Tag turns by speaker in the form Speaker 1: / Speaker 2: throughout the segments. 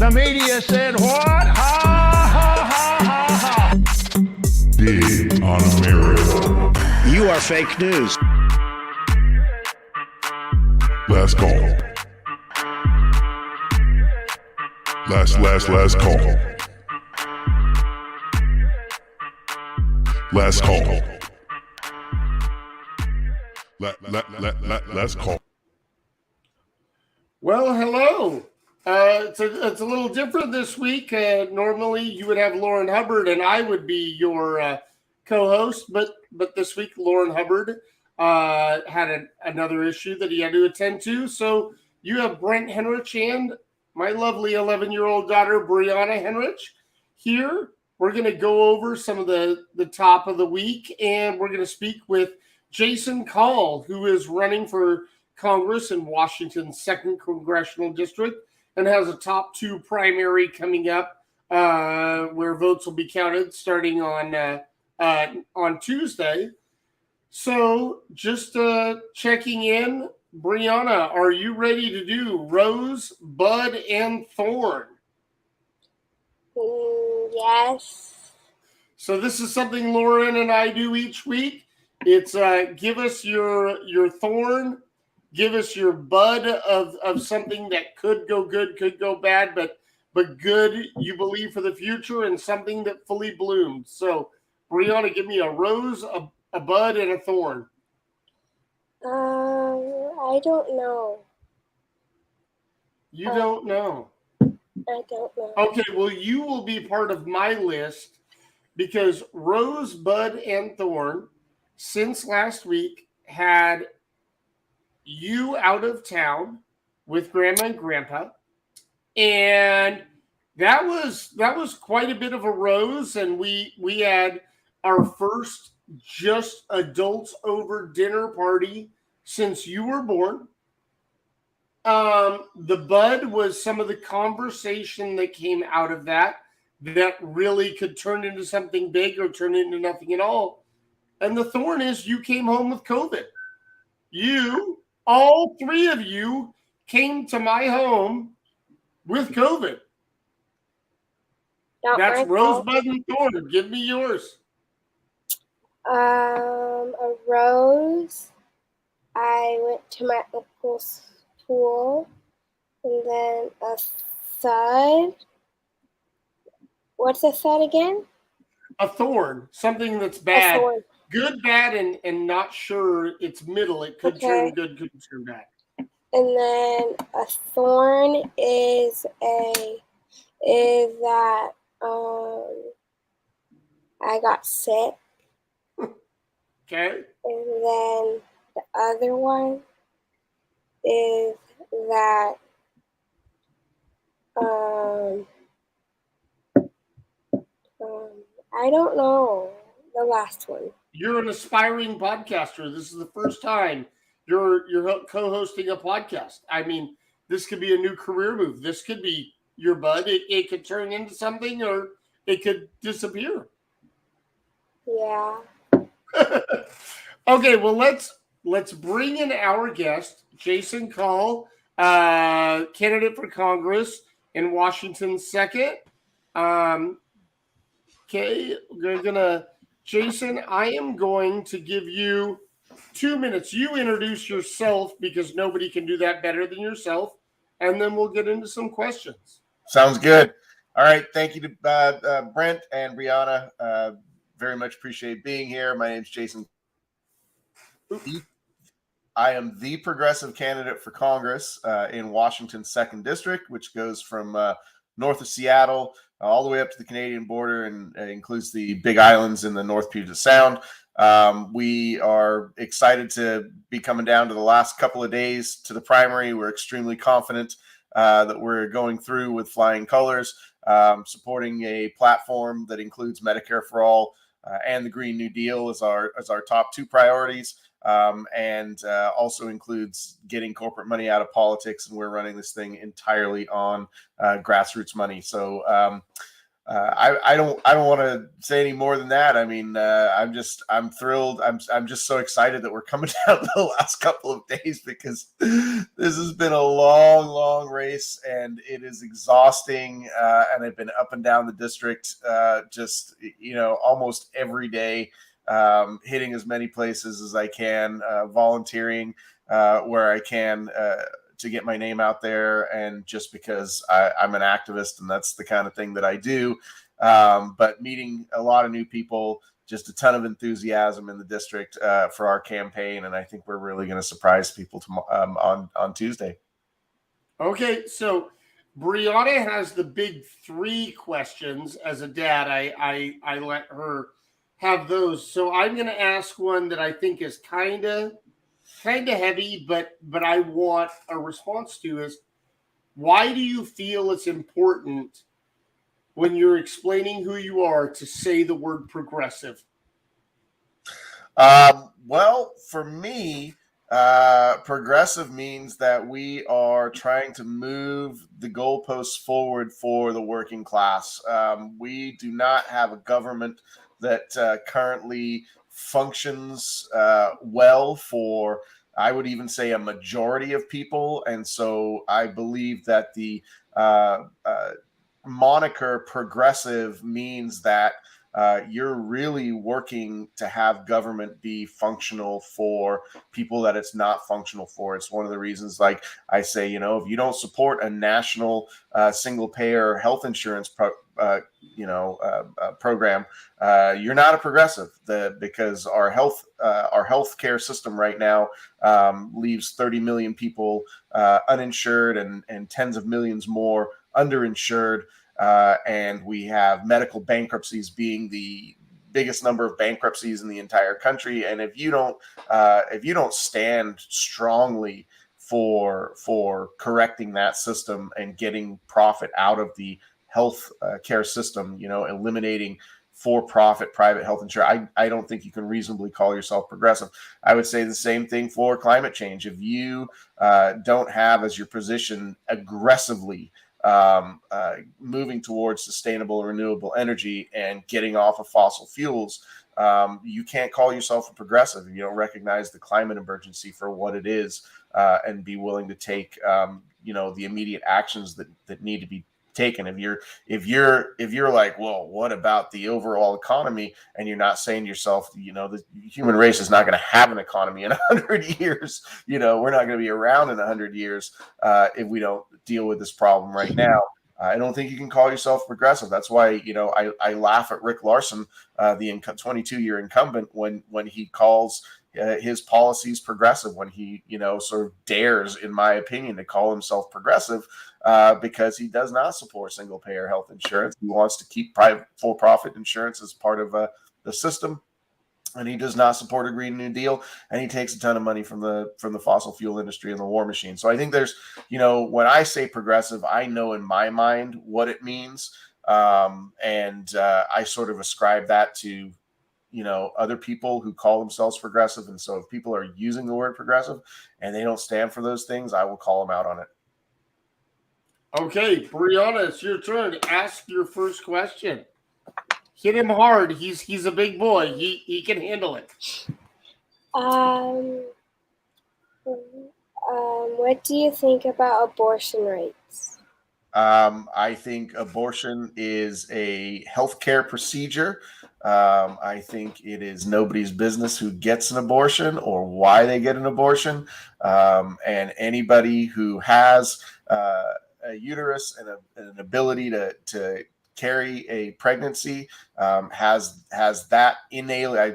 Speaker 1: the media said what? Ha, ha, ha, ha, ha.
Speaker 2: Dig on America.
Speaker 3: You are fake news.
Speaker 2: Last call. Last call. Last call. Last call.
Speaker 4: Well, hello. It's a little different this week. Normally, you would have Lourin Hubbard, and I would be your co-host. But this week, Lourin Hubbard had another issue that he had to attend to. So you have Brent Hennrich and my lovely 11-year-old daughter, Brianna Hennrich, here. We're going to go over some of the top of the week, and we're going to speak with Jason Call, who is running for Congress in Washington's 2nd Congressional District and has a top 2 primary coming up where votes will be counted starting on Tuesday. So just checking in, Brianna, are you ready to do Rose, Bud, and Thorn?
Speaker 5: Yes.
Speaker 4: So this is something Lourin and I do each week. It's give us your Thorn, give us your bud of something that could go good, could go bad, but good you believe for the future, and something that fully bloomed. So, Brianna, give me a rose, a bud, and a thorn.
Speaker 5: I don't know.
Speaker 4: You don't know.
Speaker 5: I don't know.
Speaker 4: Okay, well, you will be part of my list because Rose, Bud, and Thorn, since last week, had you out of town with Grandma and Grandpa, and that was quite a bit of a rose, and we had our first just adults over dinner party since you were born. The bud was some of the conversation that came out of that really could turn into something big or turn into nothing at all. And the thorn is you came home with COVID. All 3 of you came to my home with COVID. That's Rosebud and Thorn. Give me yours.
Speaker 5: A rose. I went to my uncle's pool, and then a thud. What's a thud again?
Speaker 4: A thorn, something that's bad. Good, bad, and not sure. It's middle. It could turn good, could turn bad.
Speaker 5: And then a thorn is that I got sick.
Speaker 4: Okay.
Speaker 5: And then the other one is that I don't know the last one.
Speaker 4: You're an aspiring podcaster. This is the first time you're co-hosting a podcast. I mean, this could be a new career move. This could be your bud. It could turn into something, or it could disappear.
Speaker 5: Yeah.
Speaker 4: Okay, well, let's bring in our guest, Jason Call, candidate for Congress in Washington's 2nd. Okay, we're gonna, Jason, I am going to give you 2 minutes. You introduce yourself because nobody can do that better than yourself, and then we'll get into some questions.
Speaker 6: Sounds good. All right, thank you to Brent and Brianna. Very much appreciate being here. My name's Jason. I am the progressive candidate for Congress in Washington's 2nd District, which goes from north of Seattle all the way up to the Canadian border and includes the Big Islands in the North Puget Sound. We are excited to be coming down to the last couple of days to the primary. We're extremely confident that we're going through with flying colors, supporting a platform that includes Medicare for All and the Green New Deal as our top 2 priorities. And also includes getting corporate money out of politics, and we're running this thing entirely on grassroots money. So I don't want to say any more than that. I mean, I'm thrilled. I'm just so excited that we're coming down the last couple of days because this has been a long race race, and it is exhausting. And I've been up and down the district, just almost every day, hitting as many places as I can, volunteering where I can to get my name out there, and just because I'm an activist, and that's the kind of thing that I do. But meeting a lot of new people, just a ton of enthusiasm in the district for our campaign, and I think we're really going to surprise people on Tuesday.
Speaker 4: Okay, so Brianna has the big 3 questions. As a dad, I let her have those. So I'm going to ask one that I think is kind of heavy, but I want a response to is, why do you feel it's important when you're explaining who you are to say the word progressive?
Speaker 6: Well, for me, progressive means that we are trying to move the goalposts forward for the working class. We do not have a government that currently functions well for, I would even say, a majority of people. And so I believe that the moniker progressive means that you're really working to have government be functional for people that it's not functional for. It's one of the reasons, like I say, if you don't support a national single payer health insurance program, you're not a progressive. Because our health care system right now leaves 30 million people uninsured, and tens of millions more underinsured. And we have medical bankruptcies being the biggest number of bankruptcies in the entire country. And if you don't stand strongly for correcting that system and getting profit out of the health care system, eliminating for-profit private health insurance, I don't think you can reasonably call yourself progressive. I would say the same thing for climate change. If you don't have as your position aggressively moving towards sustainable renewable energy and getting off of fossil fuels, you can't call yourself a progressive if you don't recognize the climate emergency for what it is, and be willing to take the immediate actions that need to be taken. If you're like, well, what about the overall economy, and you're not saying to yourself, the human race is not going to have an economy in 100 years, we're not going to be around in 100 years if we don't deal with this problem right now. I don't think you can call yourself progressive. That's why, I laugh at Rick Larson, the 22-year incumbent, when he calls his policies progressive, when he, sort of dares, in my opinion, to call himself progressive, because he does not support single payer health insurance. He wants to keep private for-profit insurance as part of the system. And he does not support a Green New Deal, and he takes a ton of money from the fossil fuel industry and the war machine. So I think there's, when I say progressive, I know in my mind what it means, and I sort of ascribe that to, other people who call themselves progressive. And so if people are using the word progressive and they don't stand for those things, I will call them out on it.
Speaker 4: Okay, Brianna, it's your turn. Ask your first question. Hit him hard. He's a big boy. He can handle it.
Speaker 5: What do you think about abortion rates?
Speaker 6: I think abortion is a healthcare procedure. I think it is nobody's business who gets an abortion or why they get an abortion. And anybody who has a uterus and an ability to carry a pregnancy has that I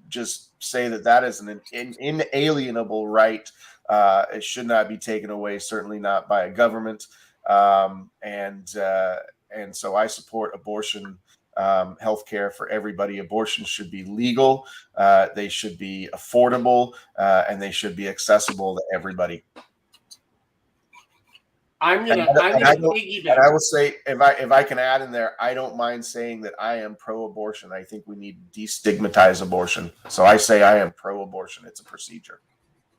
Speaker 6: just say that is an inalienable right. It should not be taken away, certainly not by a government. And so I support abortion healthcare for everybody. Abortions should be legal. They should be affordable, and they should be accessible to everybody.
Speaker 4: I'm gonna piggyback.
Speaker 6: And I will say, if I can add in there, I don't mind saying that I am pro-abortion. I think we need to destigmatize abortion. So I say I am pro-abortion. It's a procedure.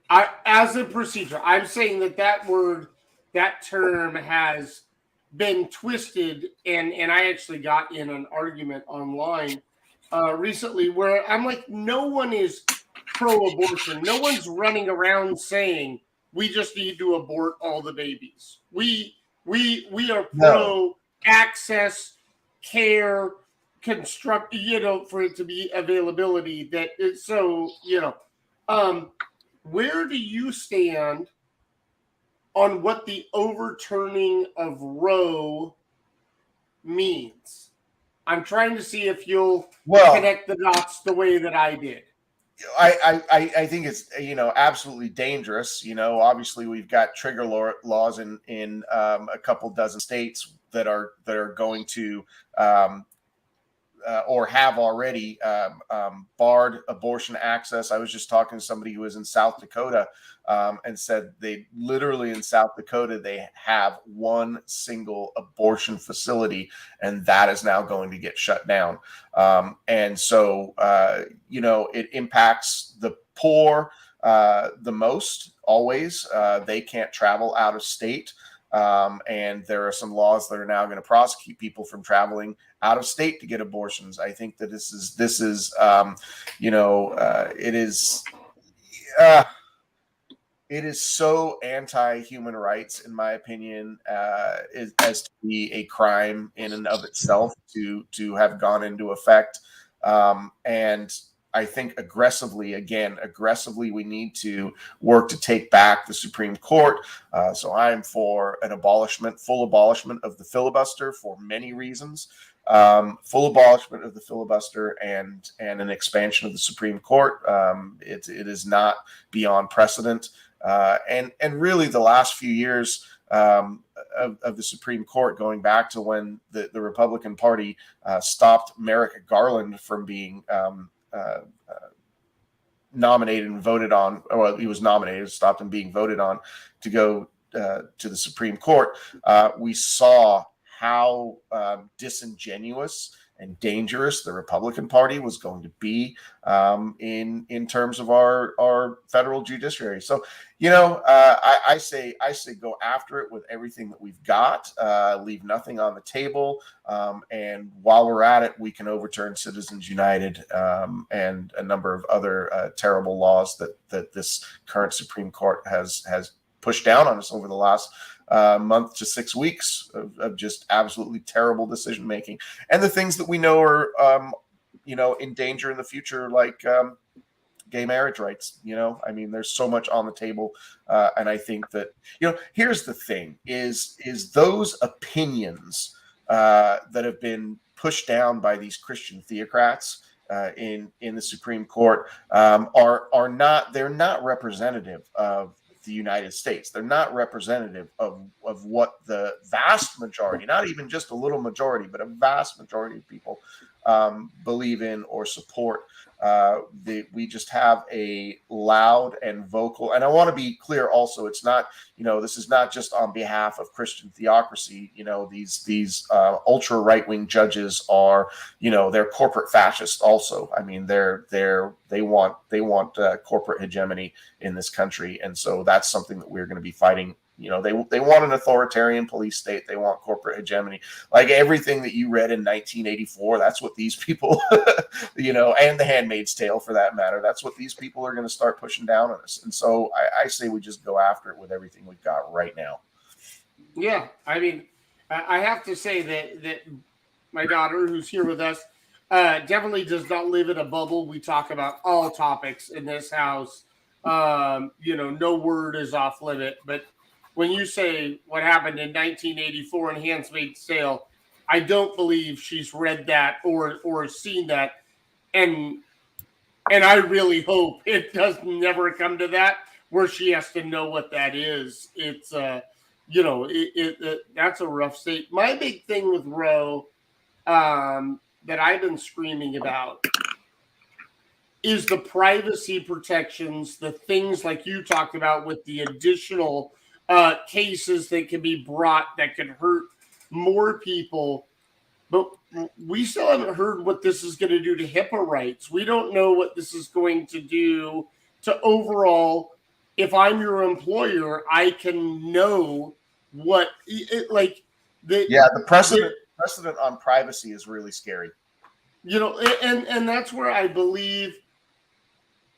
Speaker 4: As a procedure, I'm saying that word, that term has been twisted, and I actually got in an argument online recently where I'm like, no one is pro-abortion. No one's running around saying we just need to abort all the babies. We are
Speaker 6: No.
Speaker 4: pro access, care, construct, for it to be availability. That is so, where do you stand on what the overturning of Roe means? I'm trying to see if you'll connect the dots the way that I did.
Speaker 6: I think it's absolutely dangerous. Obviously we've got trigger laws in a couple dozen states that are going to or have already barred abortion access. I was just talking to somebody who was in South Dakota and said they literally in South Dakota, they have one single abortion facility, and that is now going to get shut down. And so, it impacts the poor the most always. They can't travel out of state. And there are some laws that are now going to prosecute people from traveling out of state to get abortions. I think that this is it is so anti-human rights, in my opinion, as to be a crime in and of itself to have gone into effect. And I think aggressively, we need to work to take back the Supreme Court. So I'm for full abolishment of the filibuster for many reasons. Full abolishment of the filibuster and an expansion of the Supreme Court. It is not beyond precedent. And really the last few years of the Supreme Court, going back to when the Republican Party stopped Merrick Garland from being nominated and voted on, or he was nominated, stopped him being voted on to go to the Supreme Court. We saw how disingenuous and dangerous the Republican Party was going to be in terms of our federal judiciary. So, I say go after it with everything that we've got, leave nothing on the table. And while we're at it, we can overturn Citizens United and a number of other terrible laws that this current Supreme Court has pushed down on us over the last month to 6 weeks of just absolutely terrible decision making, and the things that we know are in danger in the future, like gay marriage rights. There's so much on the table, and I think that here's the thing: is those opinions that have been pushed down by these Christian theocrats in the Supreme Court are not representative of the United States. They're not representative of what the vast majority, not even just a little majority, but a vast majority of people believe in or support. We just have a loud and vocal, and I want to be clear also, it's not, this is not just on behalf of Christian theocracy. These ultra right-wing judges are, they're corporate fascists also. They want corporate hegemony in this country. And so that's something that we're going to be fighting. They want an authoritarian police state. They want corporate hegemony. Like everything that you read in 1984, that's what these people, and The Handmaid's Tale for that matter, that's what these people are going to start pushing down on us. And so I say we just go after it with everything we've got right now.
Speaker 4: Yeah. I have to say that my daughter, who's here with us, definitely does not live in a bubble. We talk about all topics in this house. No word is off limit, but when you say what happened in 1984 in Handmaid's Tale, I don't believe she's read that or seen that, and I really hope it does never come to that where she has to know what that is. It's that's a rough state. My big thing with Roe that I've been screaming about is the privacy protections, the things like you talked about with the additional cases that can be brought that could hurt more people. But we still haven't heard what this is going to do to HIPAA rights. We don't know what this is going to do to overall, if I'm your employer, I can know what the
Speaker 6: precedent on privacy is really scary.
Speaker 4: And that's where I believe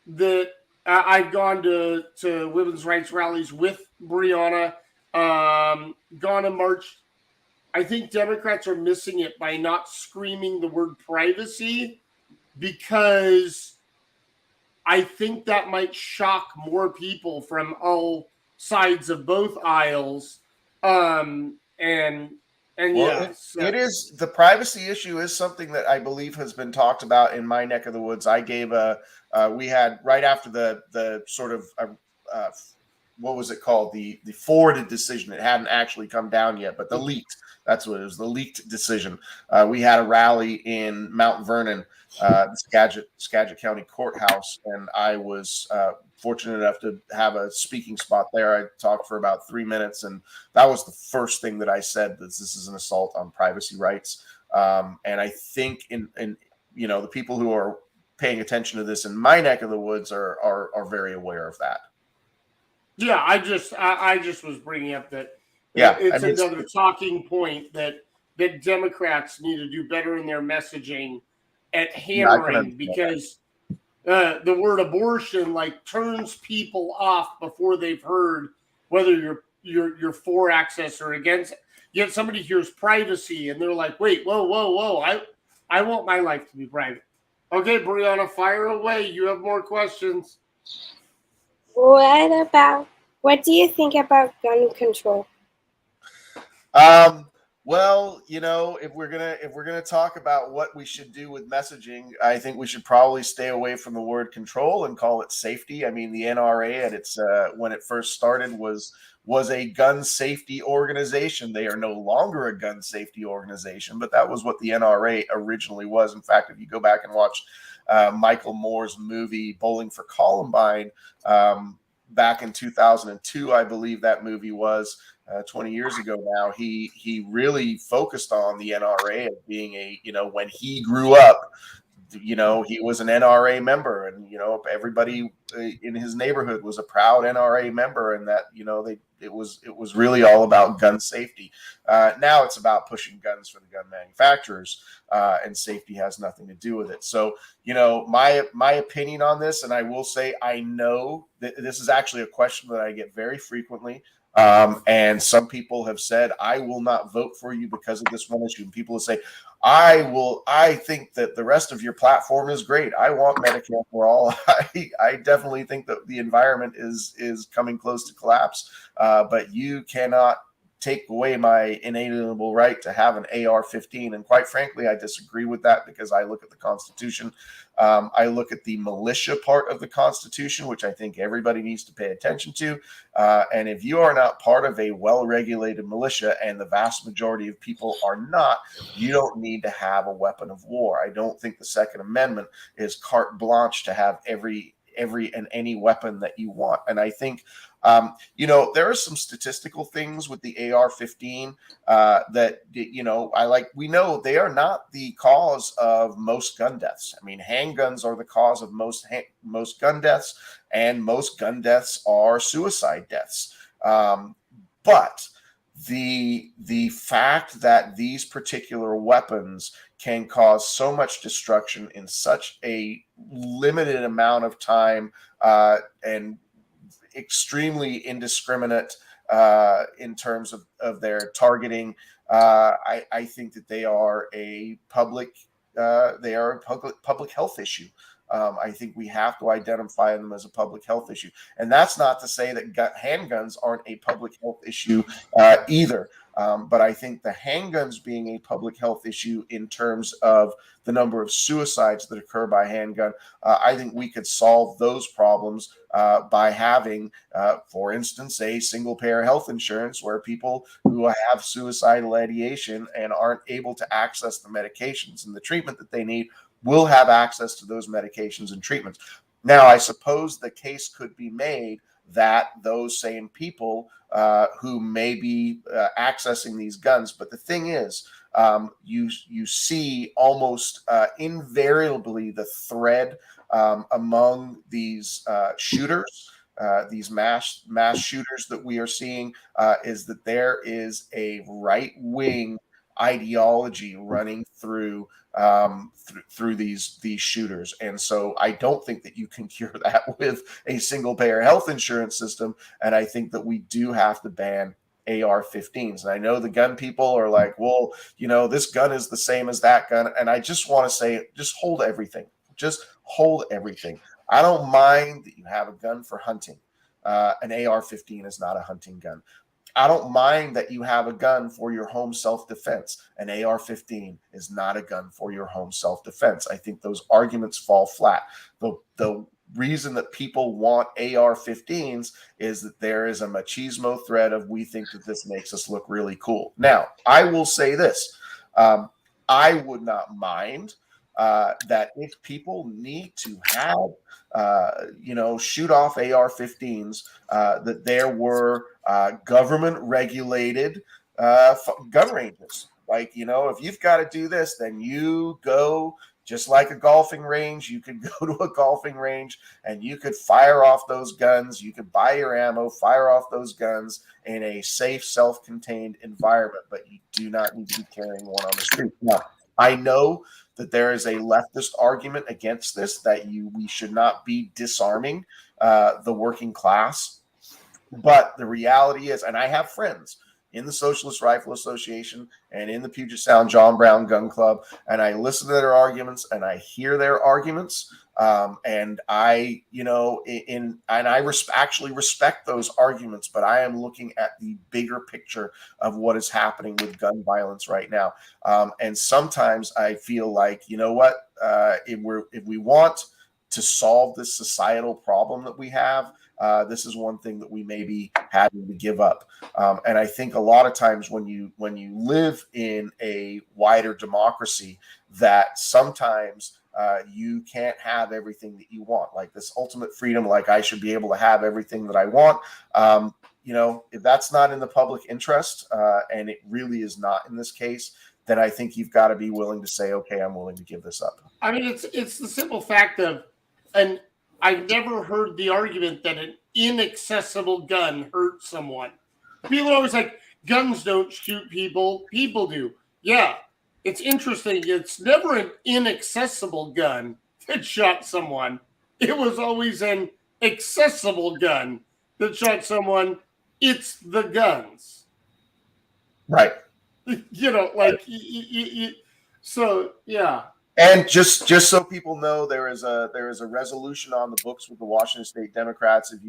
Speaker 4: that I've gone to women's rights rallies with Brianna, gone to march. I think Democrats are missing it by not screaming the word privacy, because I think that might shock more people from all sides of both aisles.
Speaker 6: It is, the privacy issue is something that I believe has been talked about in my neck of the woods. I gave we had right after the sort of what was it called, the forwarded decision. It hadn't actually come down yet, but the leaked. That's what it was, the leaked decision. We had a rally in Mount Vernon, the Skagit County Courthouse, and I was fortunate enough to have a speaking spot there. I talked for about 3 minutes, and that was the first thing that I said, that this is an assault on privacy rights. And I think in the people who are paying attention to this in my neck of the woods are very aware of that.
Speaker 4: Yeah, I just was bringing up that.
Speaker 6: Yeah,
Speaker 4: it's another talking point that Democrats need to do better in their messaging at hammering, because the word abortion turns people off before they've heard whether you're for access or against it. Yet somebody hears privacy and they're like, wait, whoa, I want my life to be private. Okay, Brianna, fire away. You have more questions.
Speaker 5: What do you think about gun control?
Speaker 6: Well, if we're gonna talk about what we should do with messaging, I think we should probably stay away from the word control and call it safety. I mean, the NRA at its when it first started was a gun safety organization. They are no longer a gun safety organization, but that was what the NRA originally was. In fact, if you go back and watch Michael Moore's movie Bowling for Columbine back in 2002, I believe that movie was. 20 years ago now, he really focused on the NRA as being when he grew up, he was an NRA member, and everybody in his neighborhood was a proud NRA member, and that it was really all about gun safety. Now it's about pushing guns for the gun manufacturers, and safety has nothing to do with it. So my opinion on this, and I will say, I know that this is actually a question that I get very frequently. And some people have said, I will not vote for you because of this one issue. And people will say, I think that the rest of your platform is great. I want Medicare for all. I definitely think that the environment is coming close to collapse. But you cannot take away my inalienable right to have an AR-15. And quite frankly, I disagree with that, because I look at the Constitution. I look at the militia part of the Constitution, which I think everybody needs to pay attention to. And if you are not part of a well-regulated militia, and the vast majority of people are not, you don't need to have a weapon of war. I don't think the Second Amendment is carte blanche to have every and any weapon that you want. And I think, there are some statistical things with the AR-15 that, we know they are not the cause of most gun deaths. I mean, handguns are the cause of most gun deaths, and most gun deaths are suicide deaths. But the fact that these particular weapons can cause so much destruction in such a limited amount of time, and extremely indiscriminate in terms of their targeting, I think that they are a public health issue. I think we have to identify them as a public health issue. And that's not to say that handguns aren't a public health issue either. But I think the handguns being a public health issue in terms of the number of suicides that occur by handgun, I think we could solve those problems by having, for instance, a single payer health insurance, where people who have suicidal ideation and aren't able to access the medications and the treatment that they need will have access to those medications and treatments. Now, I suppose the case could be made that those same people who may be accessing these guns, but the thing is, you see almost invariably the thread among these shooters, these mass shooters that we are seeing, is that there is a right-wing ideology running through these shooters. And so I don't think that you can cure that with a single payer health insurance system. And I think that we do have to ban AR-15s. And I know the gun people are like, well, this gun is the same as that gun. And I just want to say, just hold everything. Just hold everything. I don't mind that you have a gun for hunting. An AR-15 is not a hunting gun. I don't mind that you have a gun for your home self-defense. An AR-15 is not a gun for your home self-defense. I think those arguments fall flat. The reason that people want AR-15s is that there is a machismo thread of, we think that this makes us look really cool. Now, I will say this. I would not mind that if people need to have, shoot off AR-15s, that there were government regulated gun ranges. Like, if you've got to do this, then you go, just like a golfing range. You could go to a golfing range and you could fire off those guns. You could buy your ammo, fire off those guns in a safe, self-contained environment, but you do not need to be carrying one on the street. Now, I know that there is a leftist argument against this, that we should not be disarming the working class. But the reality is, and I have friends in the Socialist Rifle Association and in the Puget Sound John Brown Gun Club, and I listen to their arguments and I hear their arguments, and I, actually respect those arguments, but I am looking at the bigger picture of what is happening with gun violence right now. And sometimes I feel like, if we want to solve this societal problem that we have, this is one thing that we may be having to give up. And I think a lot of times when you live in a wider democracy, that sometimes you can't have everything that you want, like this ultimate freedom, like I should be able to have everything that I want. If that's not in the public interest, and it really is not in this case, then I think you've got to be willing to say, okay, I'm willing to give this up.
Speaker 4: I mean, it's the simple fact of, and I've never heard the argument that an inaccessible gun hurts someone. People are always like, guns don't shoot people. People do. Yeah, it's interesting. It's never an inaccessible gun that shot someone. It was always an accessible gun that shot someone. It's the guns.
Speaker 6: Right.
Speaker 4: So, yeah.
Speaker 6: And just so people know, there is a resolution on the books with the Washington State Democrats. If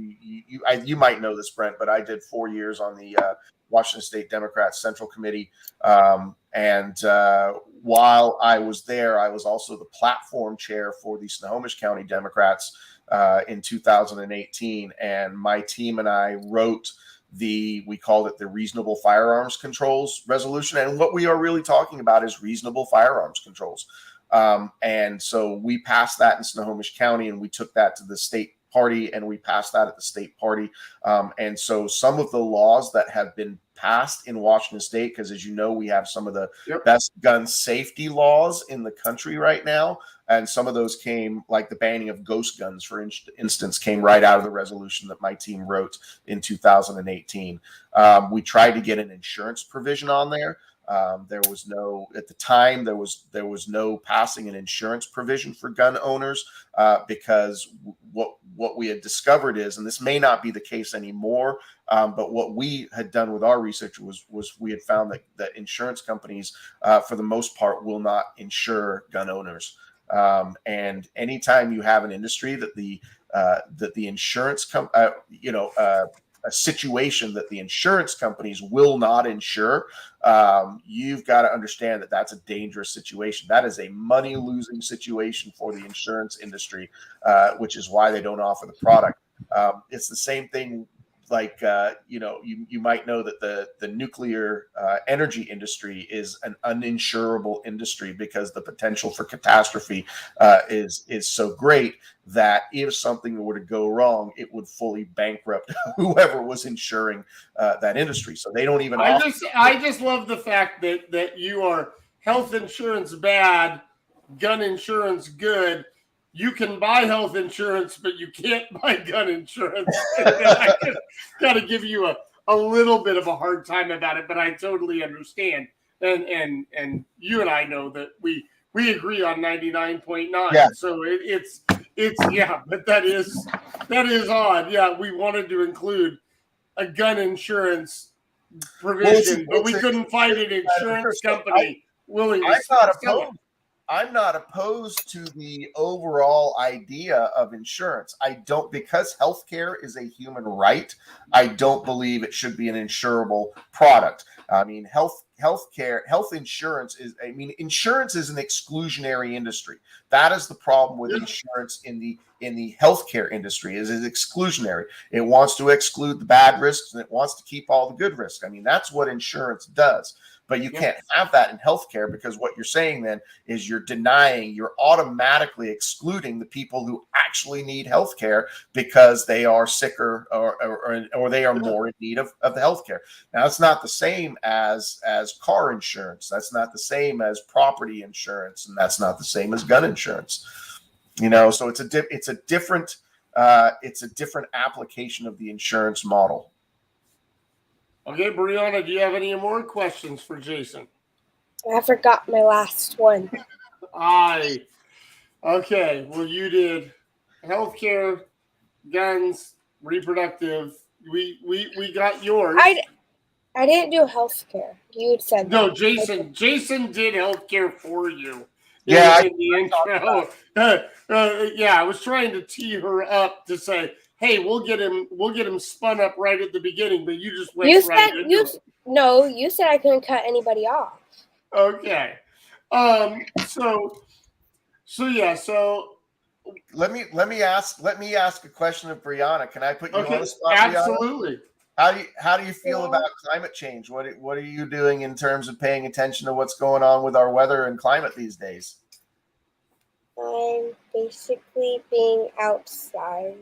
Speaker 6: you might know this, Brent, but I did 4 years on the Washington State Democrats Central Committee. And while I was there, I was also the platform chair for the Snohomish County Democrats in 2018. And my team and I wrote we called it the Reasonable Firearms Controls Resolution. And what we are really talking about is reasonable firearms controls. And so we passed that in Snohomish County, and we took that to the state party, and we passed that at the state party. And so some of the laws that have been passed in Washington State, because as you know, we have some of the best gun safety laws in the country right now. And some of those came, like the banning of ghost guns, for instance, came right out of the resolution that my team wrote in 2018. We tried to get an insurance provision on there. There was no, at the time, there was no passing an insurance provision for gun owners, because what we had discovered is, and this may not be the case anymore, but what we had done with our research was we had found that insurance companies, for the most part, will not insure gun owners. And anytime you have an industry that the insurance a situation that the insurance companies will not insure, you've got to understand that that's a dangerous situation. That is a money-losing situation for the insurance industry, which is why they don't offer the product. It's the same thing. Like, you might know that the nuclear energy industry is an uninsurable industry, because the potential for catastrophe is so great that if something were to go wrong, it would fully bankrupt whoever was insuring that industry. So they don't even.
Speaker 4: I just love the fact that you are health insurance bad, gun insurance good. You can buy health insurance, but you can't buy gun insurance. I just got to give you a little bit of a hard time about it, but I totally understand. and you and I know that we agree on 99.9.
Speaker 6: Yeah.
Speaker 4: So it's yeah, but that is odd. Yeah, we wanted to include a gun insurance provision, but we couldn't find an insurance company willing to sell it.
Speaker 6: I'm not opposed to the overall idea of insurance. I don't, because healthcare is a human right. I don't believe it should be an insurable product. I mean, health insurance is. I mean, insurance is an exclusionary industry. That is the problem with insurance in the healthcare industry. Is exclusionary. It wants to exclude the bad risks and it wants to keep all the good risks. I mean, that's what insurance does. But you can't have that in healthcare, because what you're saying then is you're automatically excluding the people who actually need healthcare because they are sicker or they are more in need of the healthcare. Now, it's not the same as car insurance. That's not the same as property insurance, and that's not the same as gun insurance. So it's a different application of the insurance model.
Speaker 4: Okay, Brianna, do you have any more questions for Jason?
Speaker 5: I forgot my last one.
Speaker 4: Okay, well, you did healthcare, guns, reproductive. We got yours.
Speaker 5: I didn't do healthcare. You had said
Speaker 4: no,
Speaker 5: that.
Speaker 4: Jason did healthcare for you.
Speaker 6: Yeah,
Speaker 4: in the intro. I was trying to tee her up to say, hey, we'll get him spun up right at the beginning, but you just went right into it.
Speaker 5: No, you said I couldn't cut anybody off.
Speaker 4: Okay. So
Speaker 6: let me ask a question of Brianna. Can I put you on the spot,
Speaker 4: absolutely.
Speaker 6: Brianna? How do you feel about climate change? What are you doing in terms of paying attention to what's going on with our weather and climate these days?
Speaker 5: I'm basically being outside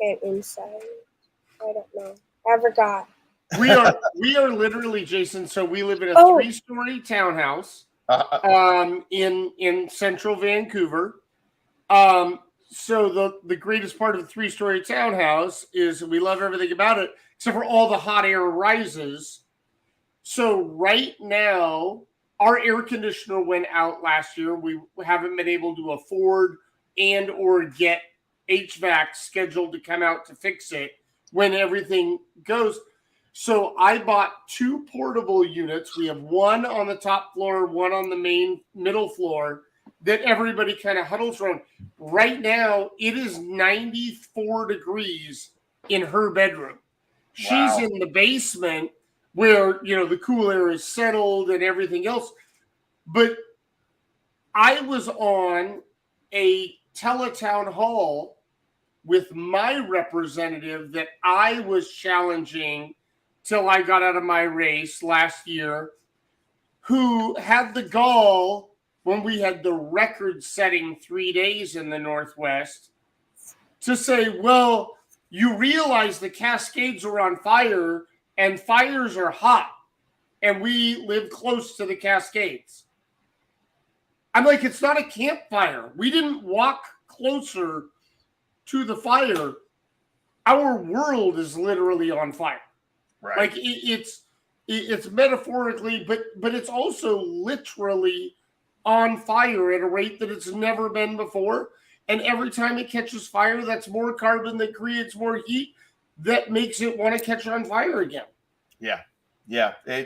Speaker 5: and inside. I don't know. I forgot.
Speaker 4: We are literally, Jason. So we live in a 3-story townhouse in central Vancouver. So the greatest part of the 3-story townhouse is we love everything about it, except for all the hot air rises. So right now, our air conditioner went out last year. We haven't been able to afford and or get HVAC scheduled to come out to fix it when everything goes. So I bought 2 portable units. We have one on the top floor, one on the main middle floor that everybody kind of huddles around. Right now, it is 94 degrees in her bedroom. She's in the basement where, the cool air is settled and everything else. But I was on a teletown hall with my representative that I was challenging till I got out of my race last year, who had the gall when we had the record-setting 3 days in the Northwest to say, well, you realize the Cascades are on fire and fires are hot, and we live close to the Cascades. I'm like, it's not a campfire. We didn't walk closer to the fire. Our world is literally on fire.
Speaker 6: Right.
Speaker 4: Like it's metaphorically, but it's also literally on fire at a rate that it's never been before. And every time it catches fire, that's more carbon that creates more heat that makes it want to catch on fire again.
Speaker 6: Yeah.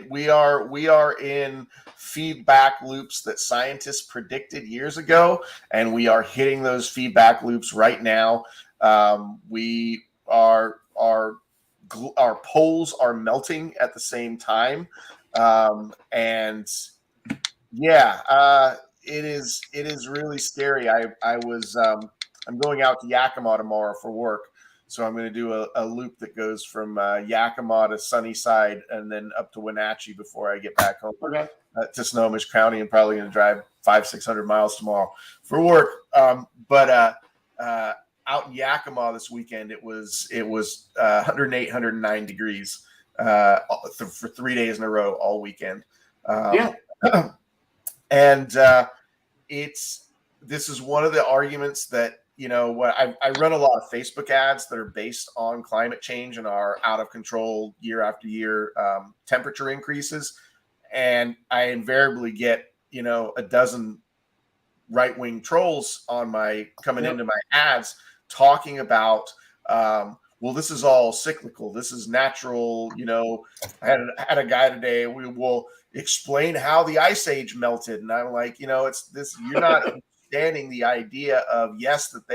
Speaker 6: We are in feedback loops that scientists predicted years ago, and we are hitting those feedback loops right now. Our poles are melting at the same time, it is really scary. I'm going out to Yakima tomorrow for work, so I'm going to do a loop that goes from Yakima to Sunnyside and then up to Wenatchee before I get back home to Snohomish County. I'm probably going to drive 500-600 miles tomorrow for work. Out in Yakima this weekend, it was 108, 109 degrees for 3 days in a row all weekend. And this is one of the arguments that, I run a lot of Facebook ads that are based on climate change and our out of control year after year temperature increases. and I invariably get, a dozen right-wing trolls on coming into my ads talking about, well, this is all cyclical. This is natural. I had a guy today. We will explain how the ice age melted, and I'm like, it's this. You're not understanding the idea of, yes, that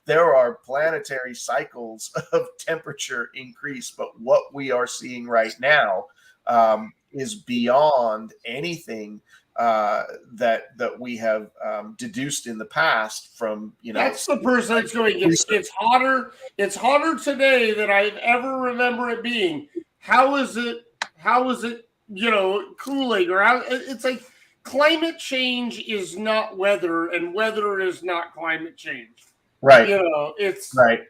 Speaker 6: there are planetary cycles of temperature increase, but what we are seeing right now is beyond anything that we have deduced in the past from,
Speaker 4: That's the person that's going, it's hotter. It's hotter today than I ever remember it being. How is it cooling? Or it's like climate change is not weather, and weather is not climate change.
Speaker 6: Right.
Speaker 4: It's
Speaker 6: right.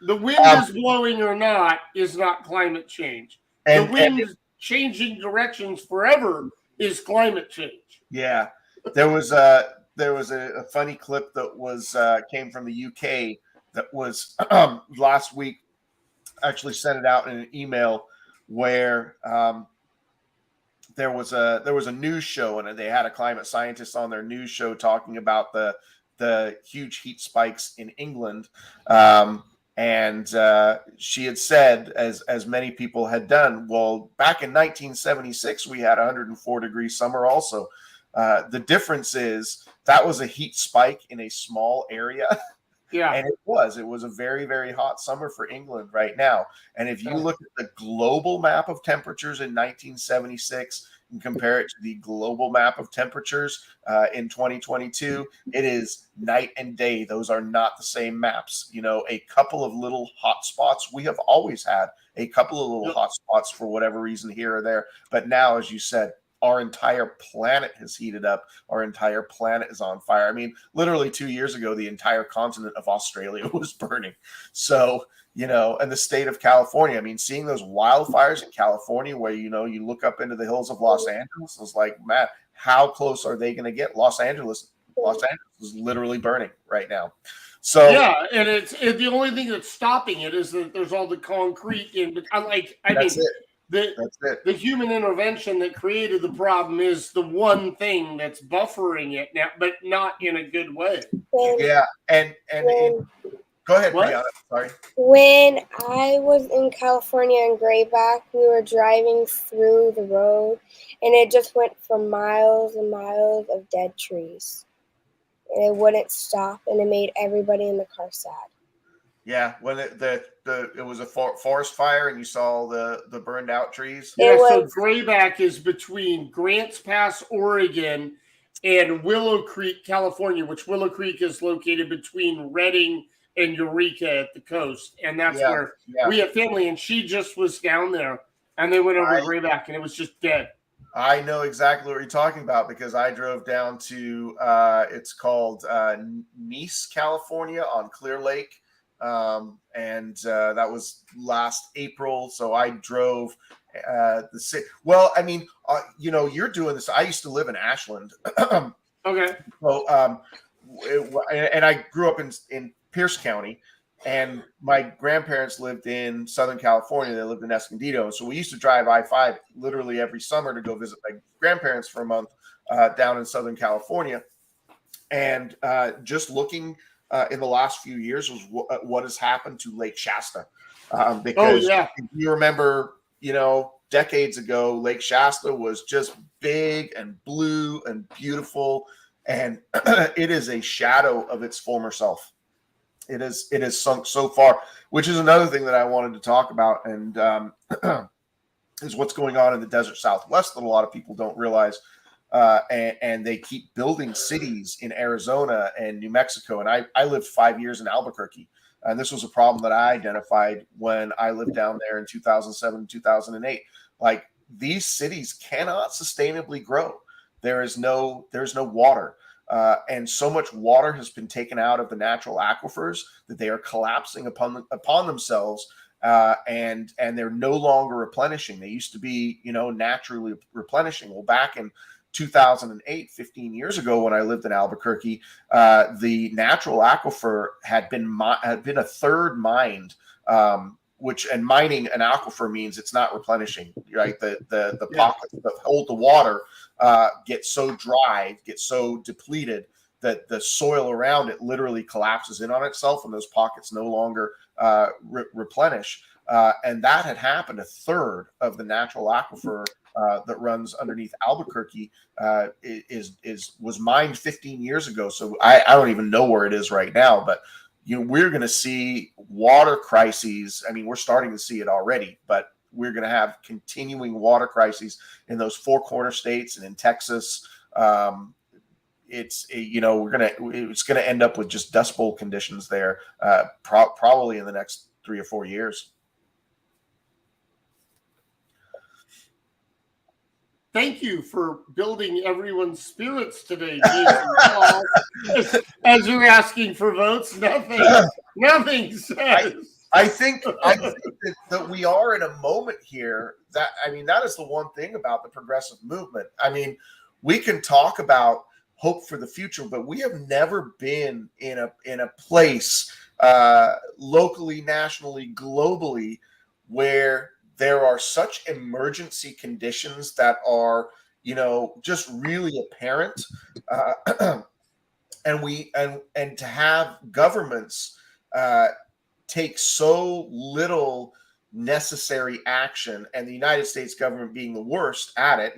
Speaker 4: The wind is blowing or not is not climate change. The wind changing directions forever is climate change.
Speaker 6: Yeah, there was a funny clip that came from the UK that was last week. Actually, sent it out in an email where there was a news show, and they had a climate scientist on their news show talking about the huge heat spikes in England. And she had said, as many people had done, well, back in 1976, we had 104-degree summer also. The difference is that was a heat spike in a small area.
Speaker 4: Yeah.
Speaker 6: And it was a very, very hot summer for England right now. And if you look at the global map of temperatures in 1976 and compare it to the global map of temperatures in 2022, it is night and day. Those are not the same maps. A couple of little hot spots. We have always had a couple of little hot spots for whatever reason here or there. But now, as you said, our entire planet has heated up. Our entire planet is on fire. I mean, literally 2 years ago, the entire continent of Australia was burning. So, and the state of California, I mean, seeing those wildfires in California where, you look up into the hills of Los Angeles, it's like, man, how close are they going to get? Los Angeles is literally burning right now. So
Speaker 4: yeah, and it's the only thing that's stopping it is that there's all the concrete in. But
Speaker 6: that's it.
Speaker 4: The human intervention that created the problem is the one thing that's buffering it now, but not in a good way.
Speaker 6: Yeah, and go ahead, Brianna. Sorry.
Speaker 5: When I was in California in Grayback, we were driving through the road, and it just went for miles and miles of dead trees, and it wouldn't stop, and it made everybody in the car sad.
Speaker 6: Yeah, when it was a forest fire and you saw the burned out trees.
Speaker 4: Yeah, so Grayback is between Grants Pass, Oregon, and Willow Creek, California, which Willow Creek is located between Redding and Eureka at the coast. And that's where we have family, and she just was down there, and they went over Grayback, and it was just dead.
Speaker 6: I know exactly what you're talking about because I drove down to, it's called Nice, California on Clear Lake. And that was last April. So I drove the city. Well, I mean, you're doing this. I used to live in Ashland.
Speaker 4: Okay.
Speaker 6: So, and I grew up in Pierce County, and my grandparents lived in Southern California. They lived in Escondido. So we used to drive I-5 literally every summer to go visit my grandparents for a month down in Southern California. And just looking in the last few years was what has happened to Lake Shasta. Because if you remember, decades ago, Lake Shasta was just big and blue and beautiful, and it is a shadow of its former self. It has sunk so far, which is another thing that I wanted to talk about, and is what's going on in the desert Southwest that a lot of people don't realize. And they keep building cities in Arizona and New Mexico. And I lived 5 years in Albuquerque. And this was a problem that I identified when I lived down there in 2007, 2008. Like, these cities cannot sustainably grow. There's no water. And so much water has been taken out of the natural aquifers that they are collapsing upon themselves. And they're no longer replenishing. They used to be, naturally replenishing. Well, back in 2008, 15 years ago, when I lived in Albuquerque, the natural aquifer had been a third mined and mining an aquifer means it's not replenishing, right? The pockets that hold the water get so dry, get so depleted that the soil around it literally collapses in on itself, and those pockets no longer replenish. And that had happened. A third of the natural aquifer that runs underneath Albuquerque was mined 15 years ago. So I don't even know where it is right now, but we're going to see water crises. I mean, we're starting to see it already, but we're going to have continuing water crises in those four corner states and in Texas. It's going to end up with just Dust Bowl conditions there, probably in the next 3 or 4 years.
Speaker 4: Thank you for building everyone's spirits today, Jason. As you're asking for votes, nothing says.
Speaker 6: I think that we are in a moment here that is the one thing about the progressive movement. I mean, we can talk about hope for the future, but we have never been in a place locally, nationally, globally, where there are such emergency conditions that are, just really apparent, and to have governments take so little necessary action, and the United States government being the worst at it.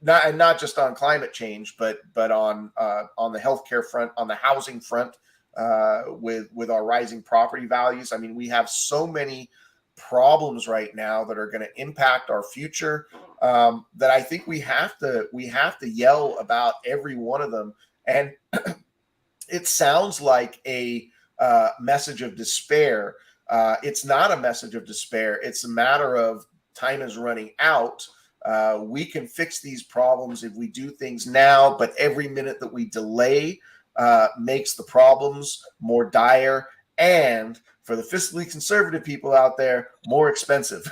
Speaker 6: Not just on climate change, but on the healthcare front, on the housing front, with our rising property values. I mean, we have so many problems right now that are going to impact our future, that I think we have to yell about every one of them. And it sounds like a message of despair. It's not a message of despair. It's a matter of time is running out. We can fix these problems if we do things now, but every minute that we delay makes the problems more dire, and for the fiscally conservative people out there, more expensive.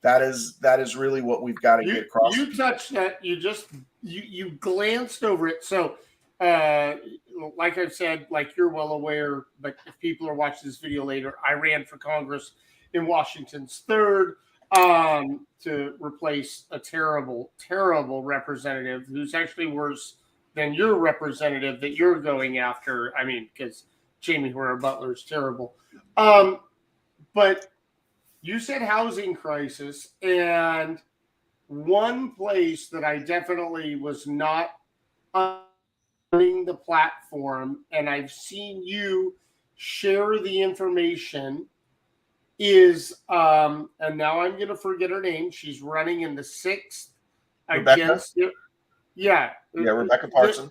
Speaker 6: That is really what we've got to get across.
Speaker 4: You touched that. You glanced over it. So, like I've said, like you're well aware, but if people are watching this video later, I ran for Congress in Washington's 3rd. To replace a terrible, terrible representative who's actually worse than your representative that you're going after. I mean, because Jamie Horner Butler is terrible. But you said housing crisis, and one place that I definitely was not on the platform, and I've seen you share the information, is and now I'm going to forget her name. She's running in the 6th against it. Yeah,
Speaker 6: Rebecca Parson.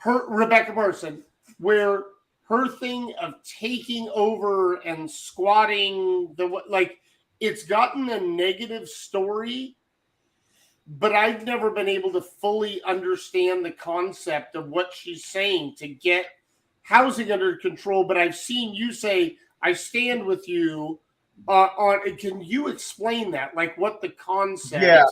Speaker 4: Rebecca Parson, where her thing of taking over and squatting it's gotten a negative story, but I've never been able to fully understand the concept of what she's saying to get housing under control. But I've seen you say, I stand with you. Can you explain that, like what the concept?
Speaker 6: Yeah.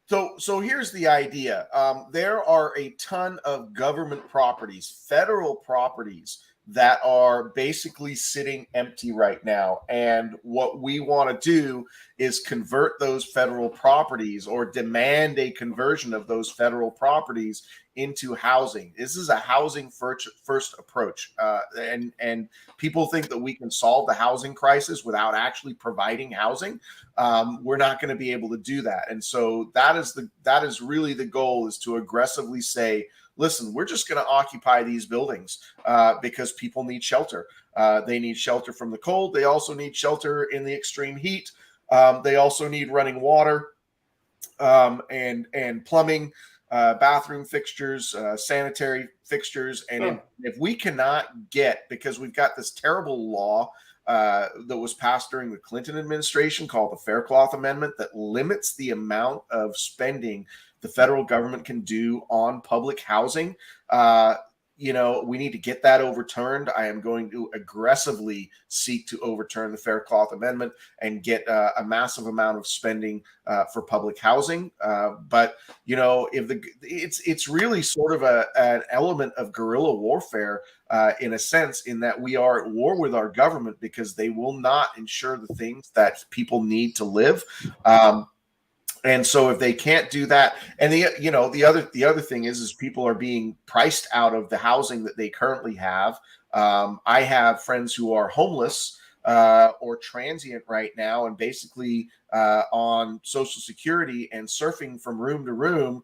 Speaker 6: So here's the idea. There are a ton of government properties, federal properties, that are basically sitting empty right now. And what we want to do is convert those federal properties, or demand a conversion of those federal properties into housing. This is a housing first approach. And people think that we can solve the housing crisis without actually providing housing. We're not going to be able to do that. And so that is really the goal, is to aggressively say, listen, we're just going to occupy these buildings because people need shelter. They need shelter from the cold. They also need shelter in the extreme heat. They also need running water, and plumbing, bathroom fixtures, sanitary fixtures. And if we cannot get, because we've got this terrible law that was passed during the Clinton administration called the Faircloth Amendment that limits the amount of spending the federal government can do on public housing. we need to get that overturned. I am going to aggressively seek to overturn the Fair Cloth Amendment and get a massive amount of spending for public housing. But it's really sort of an element of guerrilla warfare in a sense, in that we are at war with our government because they will not ensure the things that people need to live. And so if they can't do that, and the other thing is people are being priced out of the housing that they currently have. I have friends who are homeless or transient right now, and basically on Social Security and surfing from room to room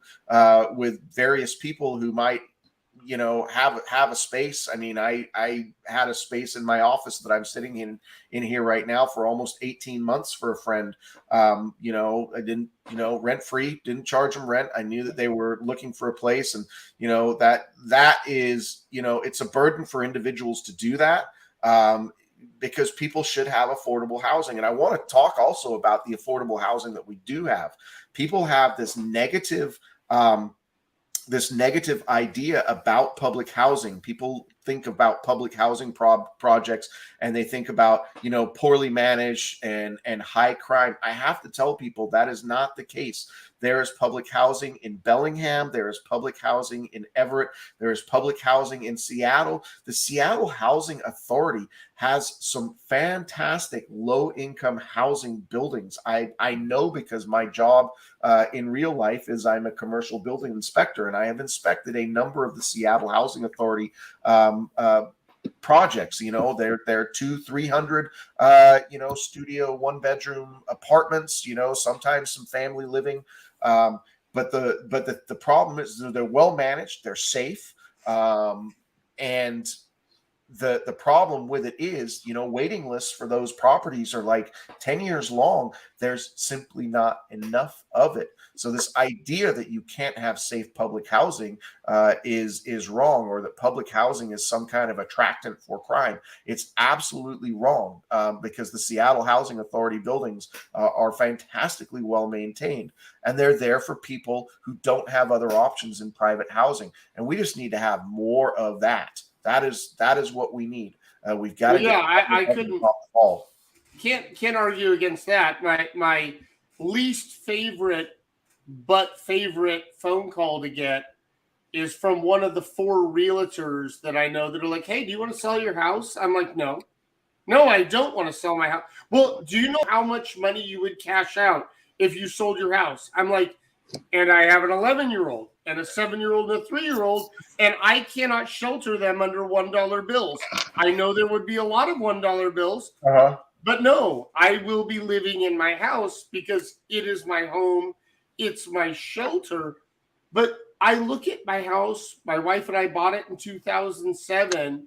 Speaker 6: with various people who might have a space. I mean, I had a space in my office that I'm sitting in here right now for almost 18 months for a friend. I didn't, rent free, didn't charge them rent. I knew that they were looking for a place, and that is, it's a burden for individuals to do that. Because people should have affordable housing. And I want to talk also about the affordable housing that we do have. People have this negative idea about public housing. People think about public housing projects, and they think about, poorly managed and high crime. I have to tell people that is not the case. There is public housing in Bellingham. There is public housing in Everett. There is public housing in Seattle. The Seattle Housing Authority has some fantastic low-income housing buildings. I know because my job in real life is I'm a commercial building inspector, and I have inspected a number of the Seattle Housing Authority projects. They're 200-300 studio 1-bedroom apartments, sometimes some family living, but the problem is they're well managed, they're safe, and the problem with it is, waiting lists for those properties are like 10 years long. There's simply not enough of it. So this idea that you can't have safe public housing is wrong, or that public housing is some kind of attractant for crime. It's absolutely wrong, because the Seattle Housing Authority buildings are fantastically well maintained, and they're there for people who don't have other options in private housing. And we just need to have more of that. That is what we need. We've got to.
Speaker 4: I can't argue against that. My least favorite but favorite phone call to get is from one of the 4 realtors that I know that are like, "Hey, do you want to sell your house?" I'm like, No, I don't want to sell my house. Well, do you know how much money you would cash out if you sold your house? I'm like, and I have an 11-year-old and a 7-year-old and a 3-year-old, and I cannot shelter them under $1 bills. I know there would be a lot of $1 bills, but no, I will be living in my house because it is my home. It's my shelter. But I look at my house, my wife and I bought it in 2007,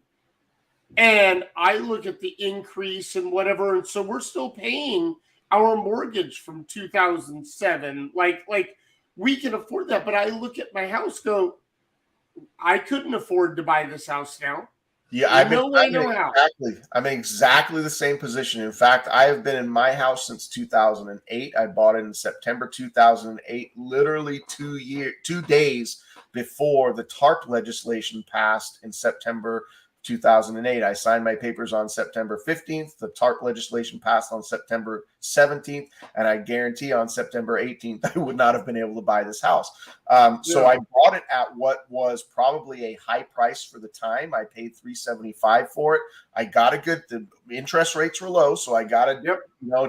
Speaker 4: and I look at the increase and whatever, and so we're still paying our mortgage from 2007. Like we can afford that, but I look at my house, go, I couldn't afford to buy this house now.
Speaker 6: Yeah, I'm in exactly the same position. In fact, I have been in my house since 2008. I bought it in September 2008, literally 2 days before the TARP legislation passed in September 2008. I signed my papers on September 15th. The TARP legislation passed on September 17th, and I guarantee on September 18th I would not have been able to buy this house. So I bought it at what was probably a high price for the time. I paid $375 for it. I got the interest rates were low, so I got a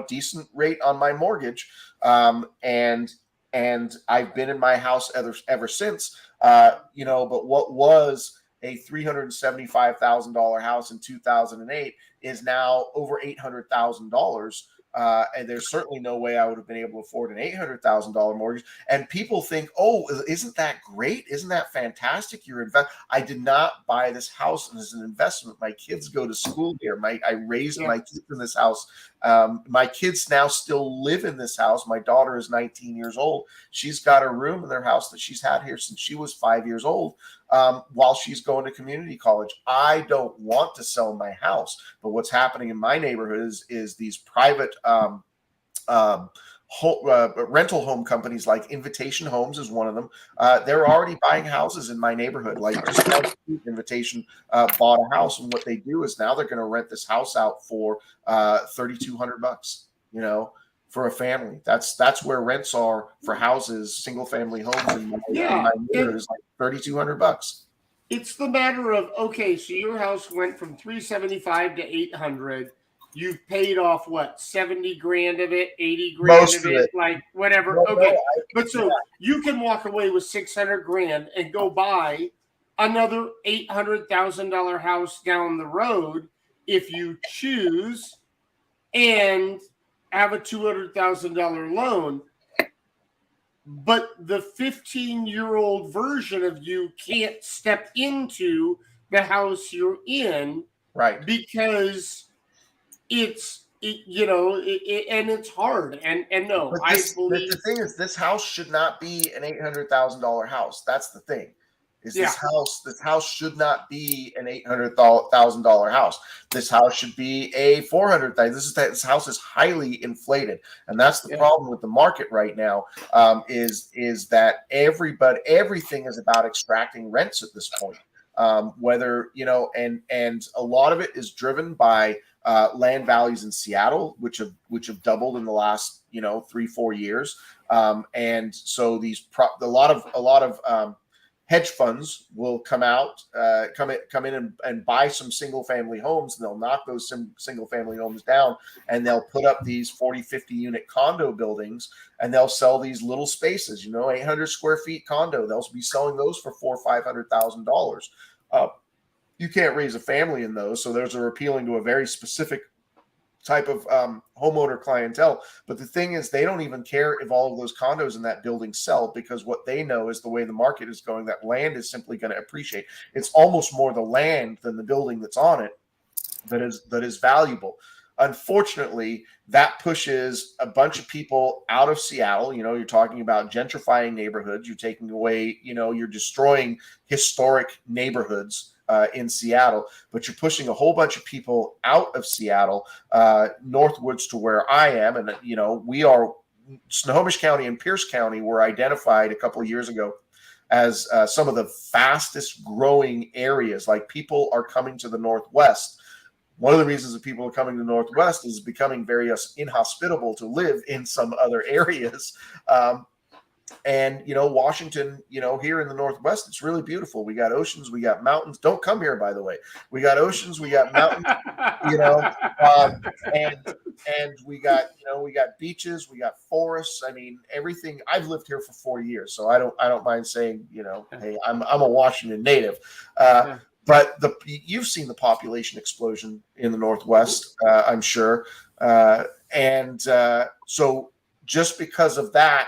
Speaker 6: decent rate on my mortgage. And I've been in my house ever since. But what was a $375,000 house in 2008 is now over $800,000. And there's certainly no way I would have been able to afford an $800,000 mortgage. And people think, oh, isn't that great? Isn't that fantastic? I did not buy this house as an investment. My kids go to school here. I raised my kids in this house. My kids now still live in this house. My daughter is 19 years old. She's got a room in their house that she's had here since she was 5 years old, while she's going to community college. I don't want to sell my house, but what's happening in my neighborhood is these private rental home companies like Invitation Homes is one of them. They're already buying houses in my neighborhood. Like just down the street, Invitation bought a house, and what they do is now they're going to rent this house out for $3,200. You know, for a family. That's where rents are for houses, single family homes in my neighborhood is like $3,200.
Speaker 4: It's the matter of, okay, so your house went from 375 to 800. You've paid off what, 70 grand of it, 80 grand
Speaker 6: Most
Speaker 4: of it, like whatever.
Speaker 6: No,
Speaker 4: okay.
Speaker 6: no,
Speaker 4: But so you can walk away with 600 grand and go buy another $800,000 house down the road if you choose, and have a $200,000 loan. But the 15-year-old version of you can't step into the house you're in,
Speaker 6: right?
Speaker 4: Because and it's hard. And no,
Speaker 6: the thing is, this house should not be an $800,000 house. That's the thing. This house should not be an $800,000 house. This house should be a $400,000. This house is highly inflated, and that's the problem with the market right now. Is that everything is about extracting rents at this point. Whether and a lot of it is driven by land values in Seattle, which have doubled in the last 3-4 years, and so a lot of hedge funds will come in and buy some single family homes, and they'll knock those single family homes down, and they'll put up these 40-50 unit condo buildings, and they'll sell these little spaces, 800 square feet condo. They'll be selling those for $400,000 or $500,000. You can't raise a family in those, so those are appealing to a very specific type of homeowner clientele. But the thing is, they don't even care if all of those condos in that building sell, because what they know is the way the market is going, that land is simply going to appreciate. It's almost more the land than the building that's on it that is valuable. Unfortunately, that pushes a bunch of people out of Seattle. You're talking about gentrifying neighborhoods. You're taking away, you're destroying historic neighborhoods in Seattle, but you're pushing a whole bunch of people out of Seattle, northwards to where I am. And, we are, Snohomish County and Pierce County were identified a couple of years ago as some of the fastest growing areas. Like, people are coming to the Northwest. One of the reasons that people are coming to the Northwest is becoming very inhospitable to live in some other areas. And, Washington, here in the Northwest, it's really beautiful. We got oceans, we got mountains. Don't come here, by the way. We got oceans, we got mountains, and we got beaches, we got forests. I mean, everything. I've lived here for 4 years, so I don't mind saying, hey, I'm a Washington native. But you've seen the population explosion in the Northwest, I'm sure. So just because of that,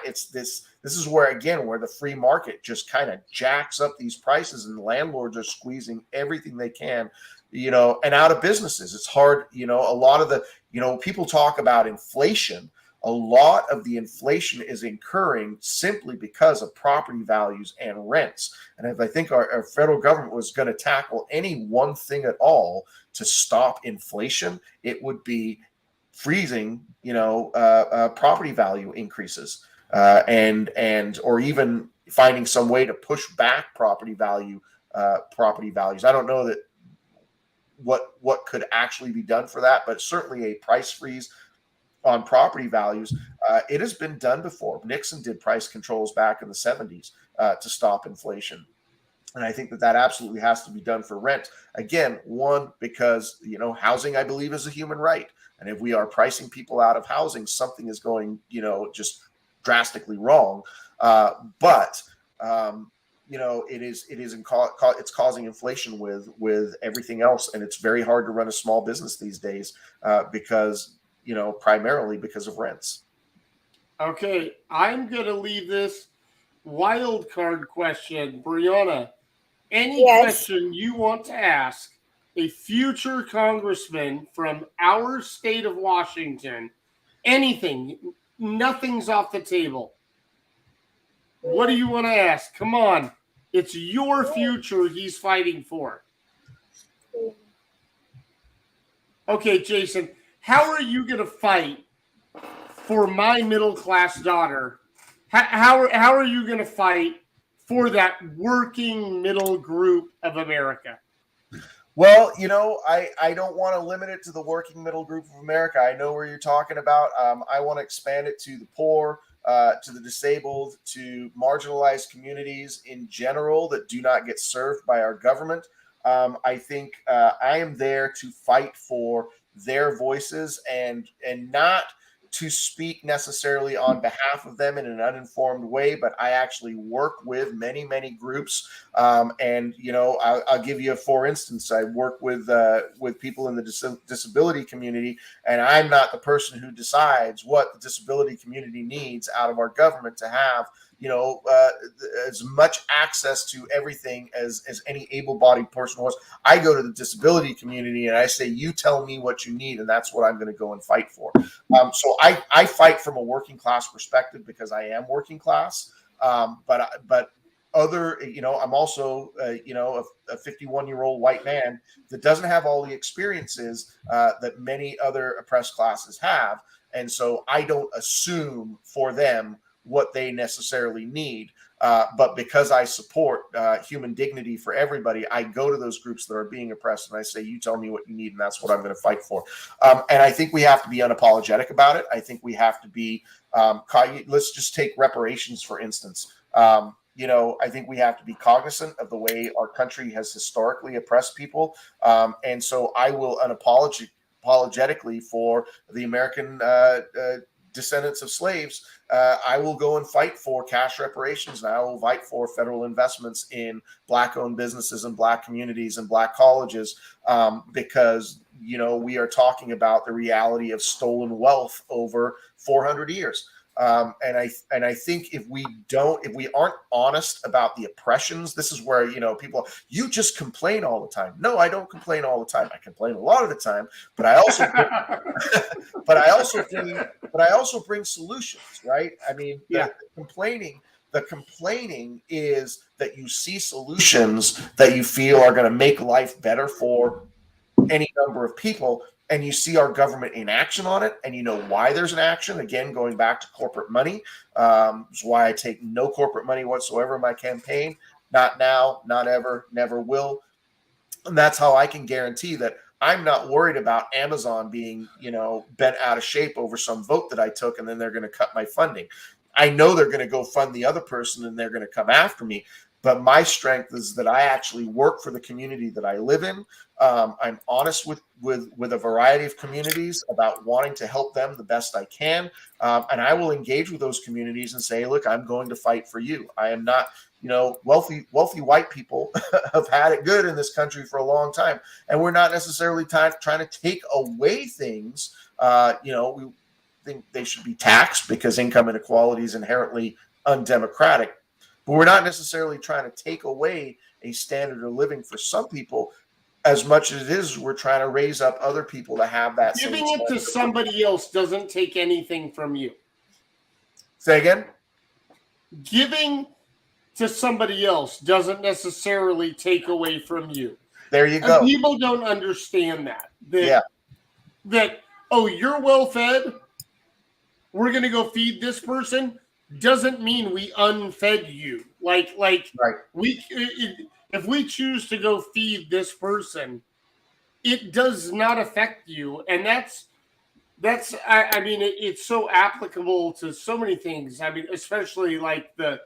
Speaker 6: this is where the free market just kind of jacks up these prices, and landlords are squeezing everything they can, and out of businesses. It's hard, a lot of the, people talk about inflation. A lot of the inflation is occurring simply because of property values and rents. And if I think our federal government was going to tackle any one thing at all to stop inflation, it would be freezing, property value increases. Or even finding some way to push back property values. I don't know that what could actually be done for that, but certainly a price freeze on property values. It has been done before. Nixon did price controls back in the 70s to stop inflation. And I think that absolutely has to be done for rent. Again, one, because, housing, I believe, is a human right. And if we are pricing people out of housing, something is going, just drastically wrong. But it's causing inflation with everything else. And it's very hard to run a small business these days because, primarily because of rents.
Speaker 4: Okay, I'm going to leave this wild card question. Brianna, any question you want to ask a future congressman from our state of Washington, anything, nothing's off the table. What do you want to ask? Come on. It's your future he's fighting for. Okay, Jason, how are you going to fight for my middle class daughter, how are you going to fight for that working middle group of America?
Speaker 6: Well, I don't want to limit it to the working middle group of America. I know where you're talking about. I want to expand it to the poor, to the disabled, to marginalized communities in general that do not get served by our government. I think I am there to fight for their voices and not to speak necessarily on behalf of them in an uninformed way, but I actually work with many, many groups. And I'll give you for instance, I work with people in the disability community, and I'm not the person who decides what the disability community needs out of our government to have as much access to everything as any able-bodied person was. I go to the disability community and I say, you tell me what you need, and that's what I'm going to go and fight for. So I fight from a working class perspective because I am working class. But other, I'm also, a 51-year-old white man that doesn't have all the experiences that many other oppressed classes have. And so I don't assume for them what they necessarily need. But because I support human dignity for everybody, I go to those groups that are being oppressed and I say, you tell me what you need, and that's what I'm going to fight for. And I think we have to be unapologetic about it. I think we have to be, let's just take reparations, for instance. I think we have to be cognizant of the way our country has historically oppressed people. And so I will unapologetically for the American descendants of slaves, I will go and fight for cash reparations, and I will fight for federal investments in Black-owned businesses and Black communities and Black colleges, because we are talking about the reality of stolen wealth over 400 years. And I think if we aren't honest about the oppressions, this is where, people, you just complain all the time. No, I don't complain all the time. I complain a lot of the time, but I also bring solutions, right? I mean, the complaining is that you see solutions that you feel are going to make life better for any number of people, and you see our government in action on it, and you know why there's an action. Again, going back to corporate money, is why I take no corporate money whatsoever in my campaign. Not now, not ever, never will. And that's how I can guarantee that I'm not worried about Amazon being, bent out of shape over some vote that I took, and then they're going to cut my funding. I know they're going to go fund the other person, and they're going to come after me. But my strength is that I actually work for the community that I live in. I'm honest with a variety of communities about wanting to help them the best I can. And I will engage with those communities and say, look, I'm going to fight for you. I am not, wealthy white people have had it good in this country for a long time. And we're not necessarily trying to take away things. We think they should be taxed because income inequality is inherently undemocratic. But we're not necessarily trying to take away a standard of living for some people as much as it is we're trying to raise up other people to have that.
Speaker 4: Giving it to somebody else doesn't take anything from you.
Speaker 6: Say again? Giving
Speaker 4: to somebody else doesn't necessarily take away from you.
Speaker 6: There you go.
Speaker 4: And people don't understand that. That, oh, you're well fed, we're going to go feed this person, doesn't mean we unfed you. Like right. If we choose to go feed this person, it does not affect you. And that's it's so applicable to so many things. I mean, especially like the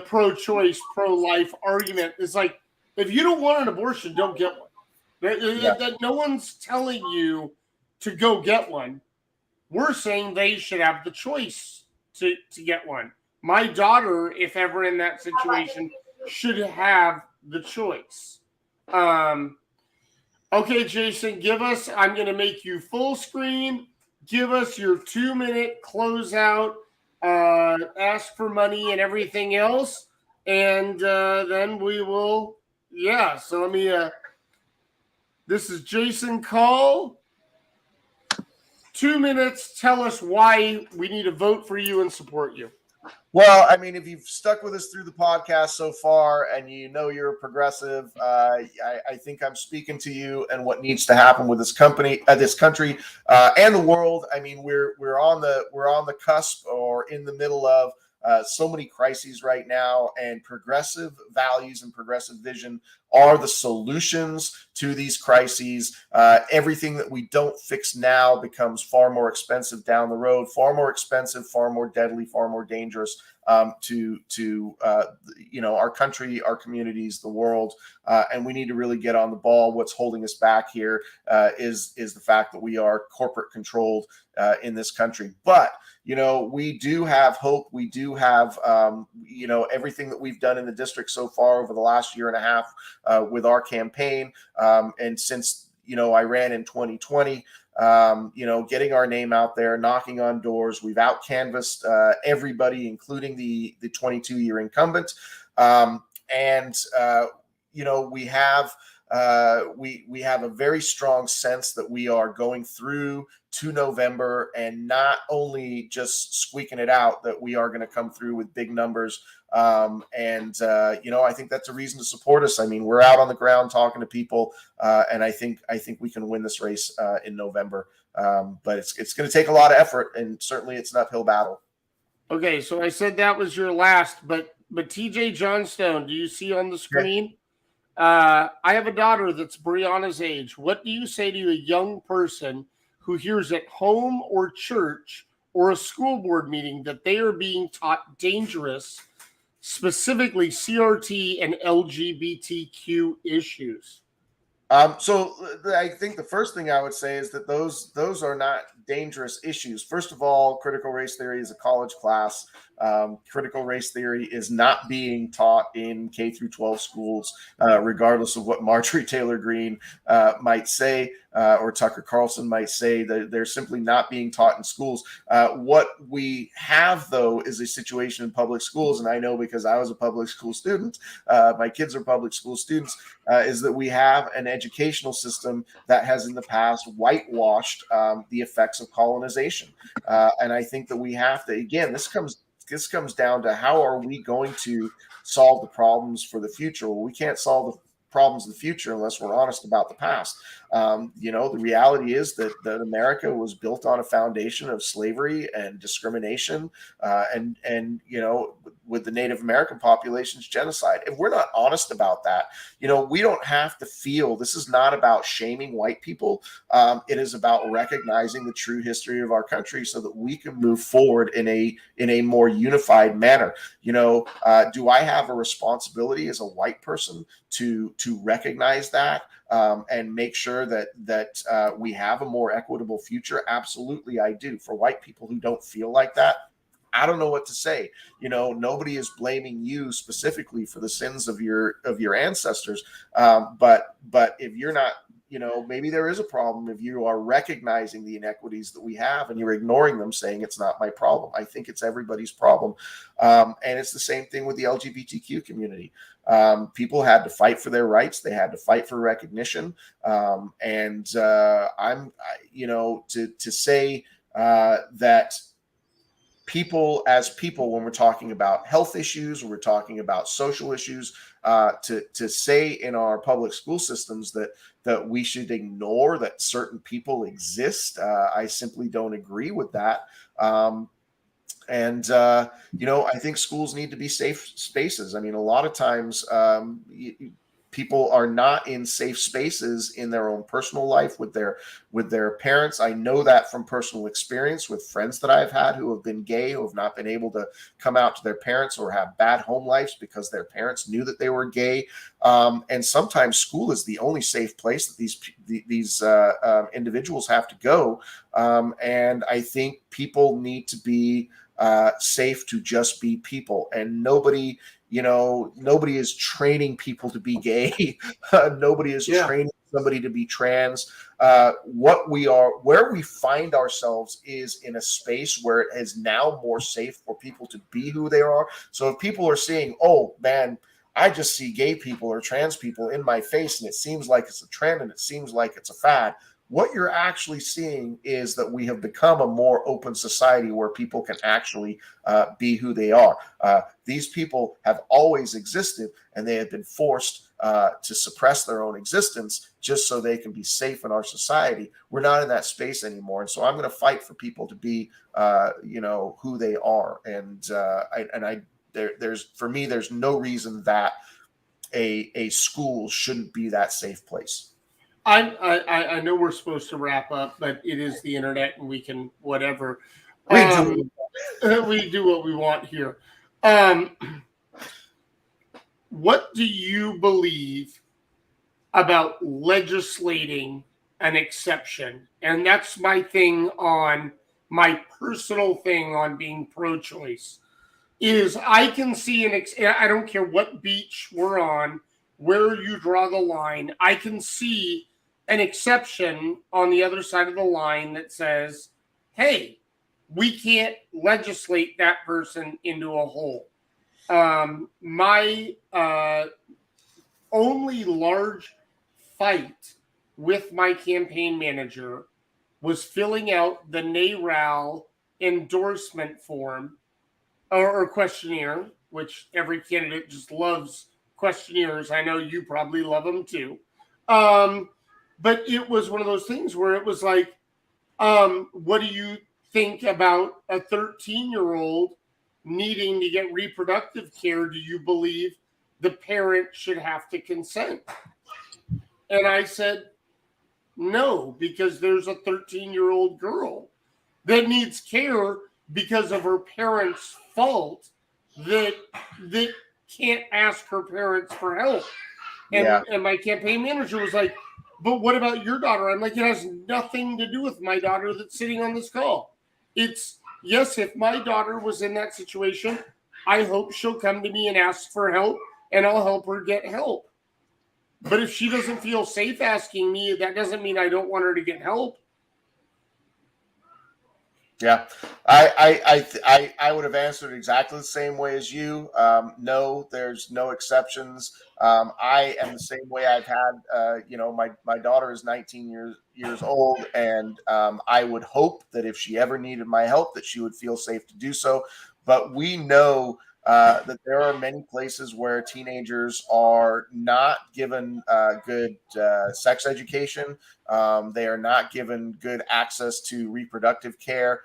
Speaker 4: pro-choice, pro-life argument is like, if you don't want an abortion, don't get one. That no one's telling you to go get one. We're saying they should have the choice to get one. My daughter, if ever in that situation, should have the choice. Okay, Jason, I'm going to make you full screen. Give us your 2-minute closeout, ask for money and everything else. And then we will, so let me, this is Jason Call. 2 minutes, tell us why we need to vote for you and support you.
Speaker 6: Well, I mean, if you've stuck with us through the podcast so far and you know you're a progressive, I think I'm speaking to you and what needs to happen with this country, and the world. I mean, we're on the cusp or in the middle of so many crises right now, and progressive values and progressive vision are the solutions to these crises. Everything that we don't fix now becomes far more expensive down the road, far more expensive, far more deadly, far more dangerous to our country, our communities, the world, and we need to really get on the ball. What's holding us back here is the fact that we are corporate controlled in this country. But we do have hope. We do have everything that we've done in the district so far over the last year and a half with our campaign, and since I ran in 2020. Getting our name out there, knocking on doors. We've out canvassed everybody, including the 22-year incumbent, and we have a very strong sense that we are going through to November and not only just squeaking it out, that we are going to come through with big numbers. I think that's a reason to support us. I mean, we're out on the ground talking to people, and I think we can win this race in November. But it's going to take a lot of effort, and certainly it's an uphill battle.
Speaker 4: Okay, so I said that was your last, but TJ Johnstone, do you see on the screen? I have a daughter that's Brianna's age. What do you say to a young person who hears at home or church or a school board meeting that they are being taught dangerous, specifically CRT and LGBTQ issues?
Speaker 6: So I think the first thing I would say is that those are not dangerous issues. First of all, critical race theory is a college class. Critical race theory is not being taught in K through 12 schools, regardless of what Marjorie Taylor Greene might say, or Tucker Carlson might say. That they're simply not being taught in schools. What we have, though, is a situation in public schools, and I know because I was a public school student, my kids are public school students, is that we have an educational system that has in the past whitewashed the effects of colonization. And I think that we have to, again, this comes down to how are we going to solve the problems for the future? Well, we can't solve the problems of the future unless we're honest about the past. The reality is that America was built on a foundation of slavery and discrimination, and with the Native American population's genocide. If we're not honest about that, we don't have to feel. This is not about shaming white people. It is about recognizing the true history of our country so that we can move forward in a more unified manner. Do I have a responsibility as a white person to recognize that and make sure that we have a more equitable future? Absolutely, I do. For white people who don't feel like that, I don't know what to say. Nobody is blaming you specifically for the sins of your ancestors. But if you're not, maybe there is a problem if you are recognizing the inequities that we have and you're ignoring them, saying it's not my problem. I think it's everybody's problem. And it's the same thing with the LGBTQ community. People had to fight for their rights. They had to fight for recognition. To say that people as people, when we're talking about health issues, when we're talking about social issues, to say in our public school systems that we should ignore that certain people exist, I simply don't agree with that. I think schools need to be safe spaces. I mean, a lot of times people are not in safe spaces in their own personal life with their parents. I know that from personal experience with friends that I've had who have been gay, who have not been able to come out to their parents or have bad home lives because their parents knew that they were gay. And sometimes school is the only safe place that these individuals have to go. And I think people need to be safe to just be people, and nobody is training people to be gay. Nobody is training somebody to be trans. Where we find ourselves is in a space where it is now more safe for people to be who they are. So if people are seeing, oh man, I just see gay people or trans people in my face and it seems like it's a trend and it seems like it's a fad. what you're actually seeing is that we have become a more open society where people can actually be who they are. These people have always existed, and they have been forced to suppress their own existence just so they can be safe in our society. We're not in that space anymore, and so I'm going to fight for people to be, who they are. And there's no reason that a school shouldn't be that safe place.
Speaker 4: I know we're supposed to wrap up, but it is the internet, and we can whatever.
Speaker 6: We
Speaker 4: do what we want here. What do you believe about legislating an exception? And that's my personal thing on being pro-choice. Is I can see I don't care what beach we're on, where you draw the line, I can see an exception on the other side of the line that says, hey, we can't legislate that person into a hole. My only large fight with my campaign manager was filling out the NARAL endorsement form or questionnaire, which every candidate just loves questionnaires. I know you probably love them too. But it was one of those things where it was like, what do you think about a 13-year-old needing to get reproductive care? Do you believe the parent should have to consent? And I said, no, because there's a 13-year-old girl that needs care because of her parents' fault that can't ask her parents for help. And my campaign manager was like, but what about your daughter? I'm like, it has nothing to do with my daughter that's sitting on this call. It's, yes, if my daughter was in that situation, I hope she'll come to me and ask for help, and I'll help her get help. But if she doesn't feel safe asking me, that doesn't mean I don't want her to get help.
Speaker 6: Yeah, I would have answered exactly the same way as you. No, there's no exceptions. I am the same way. I've had, my daughter is 19 years old, and I would hope that if she ever needed my help, that she would feel safe to do so. But we know that there are many places where teenagers are not given good sex education. They are not given good access to reproductive care.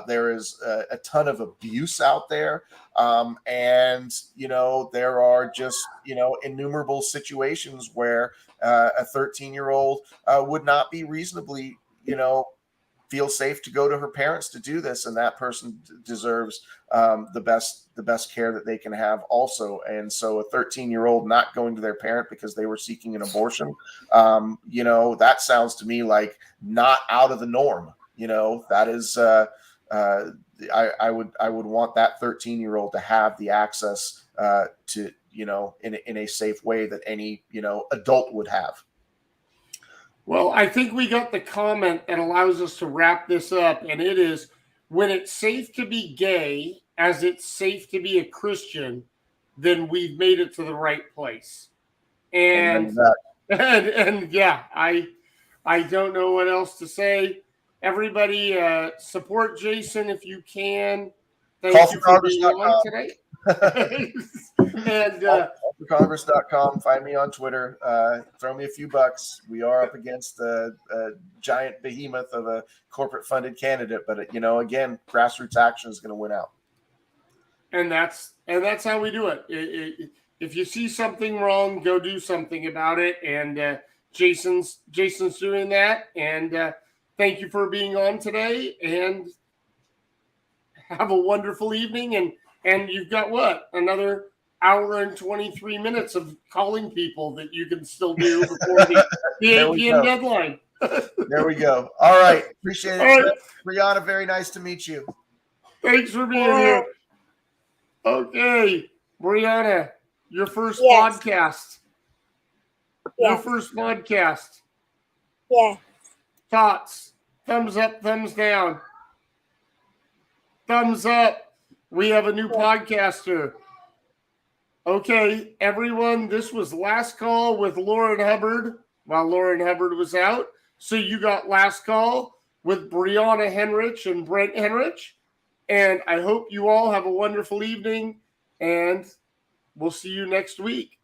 Speaker 6: There is a ton of abuse out there. And, there are just, innumerable situations where a 13-year-old would not be reasonably, feel safe to go to her parents to do this, and that person deserves the best care that they can have also. And so a 13-year-old not going to their parent because they were seeking an abortion, that sounds to me like not out of the norm. That is I would want that 13-year-old to have the access to in a safe way that any adult would have.
Speaker 4: Well, I think we got the comment that allows us to wrap this up, and it is, when it's safe to be gay as it's safe to be a Christian, then we've made it to the right place. And yeah, I don't know what else to say. Everybody, support Jason if you can. Thank you for being on today. And
Speaker 6: Congress.com. Find me on Twitter. Throw me a few bucks. We are up against a giant behemoth of a corporate-funded candidate, but again, grassroots action is going to win out. And that's
Speaker 4: how we do it. If you see something wrong, go do something about it. And Jason's doing that. And thank you for being on today. And have a wonderful evening. And you've got another hour and 23 minutes of calling people that you can still do before the 8 p.m. deadline.
Speaker 6: There we go. All right. Appreciate it. All right. Brianna, very nice to meet you.
Speaker 4: Thanks for being here. Okay. Brianna, your first podcast.
Speaker 5: Yeah.
Speaker 4: Your first podcast.
Speaker 5: Yeah.
Speaker 4: Thoughts? Thumbs up, thumbs down. Thumbs up. We have a new podcaster. Okay, everyone, this was Last Call with Lourin Hubbard while Lourin Hubbard was out. So you got Last Call with Brianna Hennrich and Brent Hennrich. And I hope you all have a wonderful evening, and we'll see you next week.